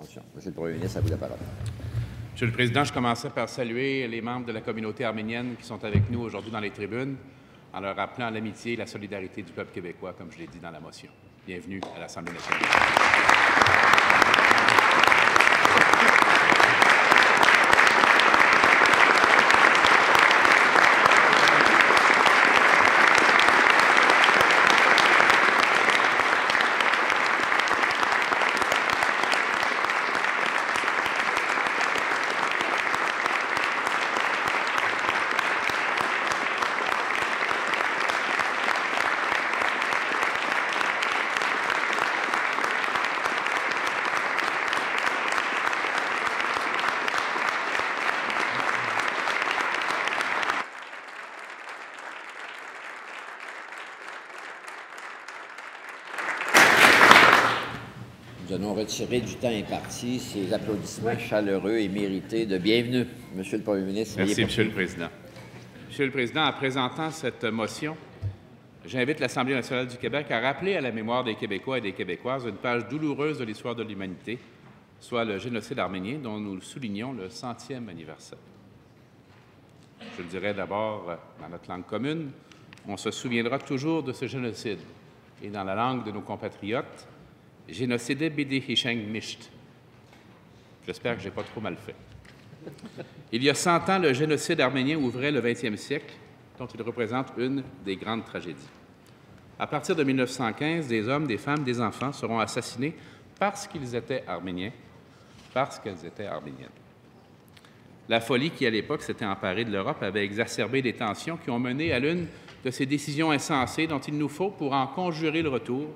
Intervention. Monsieur le Premier ministre, à vous la parole. Monsieur le Président, je commençais par saluer les membres de la communauté arménienne qui sont avec nous aujourd'hui dans les tribunes, en leur rappelant l'amitié et la solidarité du peuple québécois, comme je l'ai dit dans la motion. Bienvenue à l'Assemblée nationale. Nous allons retirer du temps imparti ces applaudissements chaleureux et mérités de bienvenue. Monsieur le Premier ministre. Merci, Monsieur le Président. Monsieur le Président, en présentant cette motion, j'invite l'Assemblée nationale du Québec à rappeler à la mémoire des Québécois et des Québécoises une page douloureuse de l'histoire de l'humanité, soit le génocide arménien dont nous soulignons le 100e anniversaire. Je le dirais d'abord dans notre langue commune, on se souviendra toujours de ce génocide. Et dans la langue de nos compatriotes, génocide bidi hisheng misht. J'espère que je n'ai pas trop mal fait. Il y a 100 ans, le génocide arménien ouvrait le 20e siècle, dont il représente une des grandes tragédies. À partir de 1915, des hommes, des femmes, des enfants seront assassinés parce qu'ils étaient arméniens, parce qu'elles étaient arméniennes. La folie qui, à l'époque, s'était emparée de l'Europe avait exacerbé des tensions qui ont mené à l'une de ces décisions insensées dont il nous faut, pour en conjurer le retour,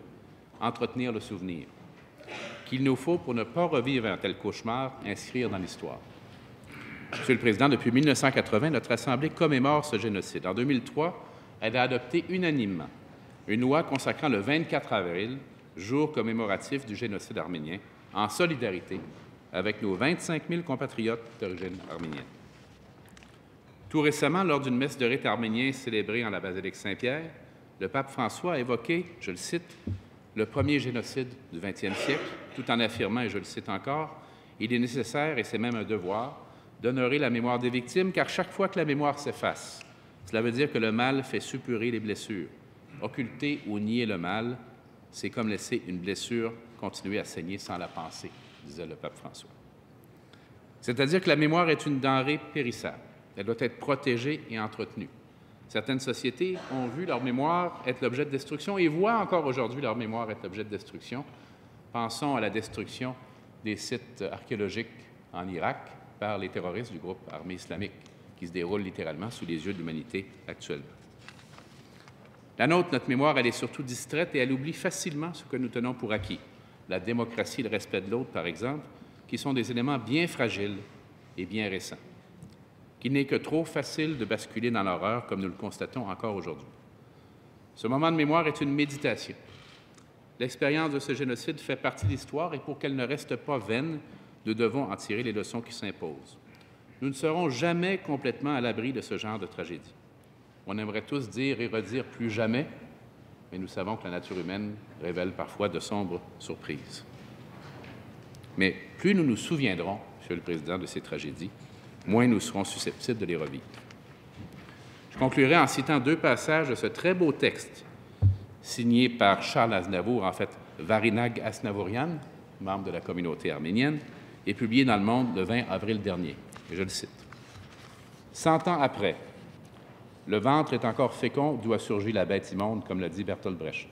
entretenir le souvenir, qu'il nous faut, pour ne pas revivre un tel cauchemar, inscrire dans l'histoire. Monsieur le Président, depuis 1980, notre Assemblée commémore ce génocide. En 2003, elle a adopté unanimement une loi consacrant le 24 avril, jour commémoratif du génocide arménien, en solidarité avec nos 25 000 compatriotes d'origine arménienne. Tout récemment, lors d'une messe de rite arménien célébrée en la basilique Saint-Pierre, le pape François a évoqué, je le cite, le premier génocide du 20e siècle, tout en affirmant, et je le cite encore, « Il est nécessaire, et c'est même un devoir, d'honorer la mémoire des victimes, car chaque fois que la mémoire s'efface, cela veut dire que le mal fait suppurer les blessures. Occulter ou nier le mal, c'est comme laisser une blessure continuer à saigner sans la penser », disait le pape François. C'est-à-dire que la mémoire est une denrée périssable. Elle doit être protégée et entretenue. Certaines sociétés ont vu leur mémoire être l'objet de destruction et voient encore aujourd'hui leur mémoire être l'objet de destruction. Pensons à la destruction des sites archéologiques en Irak par les terroristes du groupe Armée islamique, qui se déroule littéralement sous les yeux de l'humanité actuellement. La nôtre, notre mémoire, elle est surtout distraite et elle oublie facilement ce que nous tenons pour acquis. La démocratie et le respect de l'autre, par exemple, qui sont des éléments bien fragiles et bien récents. Il n'est que trop facile de basculer dans l'horreur, comme nous le constatons encore aujourd'hui. Ce moment de mémoire est une méditation. L'expérience de ce génocide fait partie de l'histoire et pour qu'elle ne reste pas vaine, nous devons en tirer les leçons qui s'imposent. Nous ne serons jamais complètement à l'abri de ce genre de tragédie. On aimerait tous dire et redire plus jamais, mais nous savons que la nature humaine révèle parfois de sombres surprises. Mais plus nous nous souviendrons, Monsieur le Président, de ces tragédies, moins nous serons susceptibles de les revivre. Je conclurai en citant deux passages de ce très beau texte signé par Charles Aznavour, en fait Varinag Asnavourian, membre de la communauté arménienne, et publié dans Le Monde le 20 avril dernier. Et je le cite. « 100 ans après, le ventre est encore fécond d'où a surgi la bête immonde, comme l'a dit Bertolt Brecht.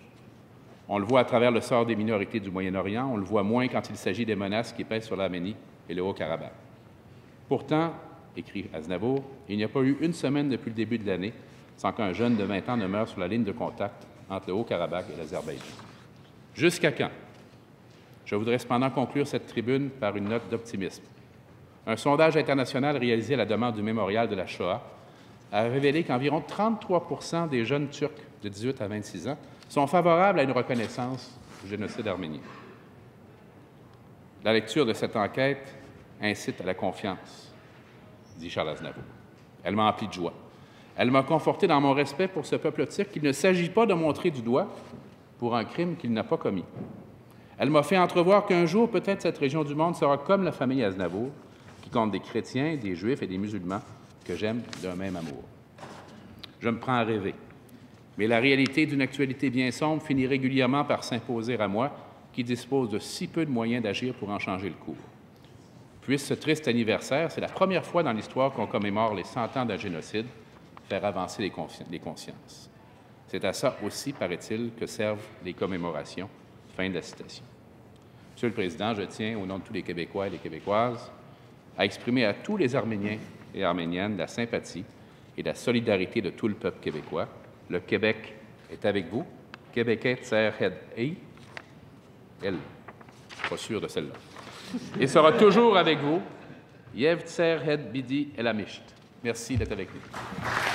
On le voit à travers le sort des minorités du Moyen-Orient, on le voit moins quand il s'agit des menaces qui pèsent sur l'Arménie et le Haut-Karabakh. Pourtant, écrit Aznavour, il n'y a pas eu une semaine depuis le début de l'année sans qu'un jeune de 20 ans ne meure sur la ligne de contact entre le Haut-Karabakh et l'Azerbaïdjan. Jusqu'à quand? Je voudrais cependant conclure cette tribune par une note d'optimisme. Un sondage international réalisé à la demande du Mémorial de la Shoah a révélé qu'environ 33 % des jeunes Turcs de 18 à 26 ans sont favorables à une reconnaissance du génocide arménien. La lecture de cette enquête incite à la confiance, dit Charles Aznavour. Elle m'a empli de joie. Elle m'a conforté dans mon respect pour ce peuple turc qu'il ne s'agit pas de montrer du doigt pour un crime qu'il n'a pas commis. Elle m'a fait entrevoir qu'un jour, peut-être, cette région du monde sera comme la famille Aznavour, qui compte des chrétiens, des juifs et des musulmans que j'aime d'un même amour. Je me prends à rêver. Mais la réalité d'une actualité bien sombre finit régulièrement par s'imposer à moi, qui dispose de si peu de moyens d'agir pour en changer le cours. Puisse ce triste anniversaire, c'est la première fois dans l'histoire qu'on commémore les 100 ans d'un génocide, faire avancer les consciences. C'est à ça aussi, paraît-il, que servent les commémorations. Fin de la citation. Monsieur le Président, je tiens, au nom de tous les Québécois et les Québécoises, à exprimer à tous les Arméniens et Arméniennes la sympathie et la solidarité de tout le peuple québécois. Le Québec est avec vous. Québécois tser head ei. Elle, pas sûr de celle-là. Et sera toujours avec vous. Yev tser head bidi elamisht. Merci d'être avec nous.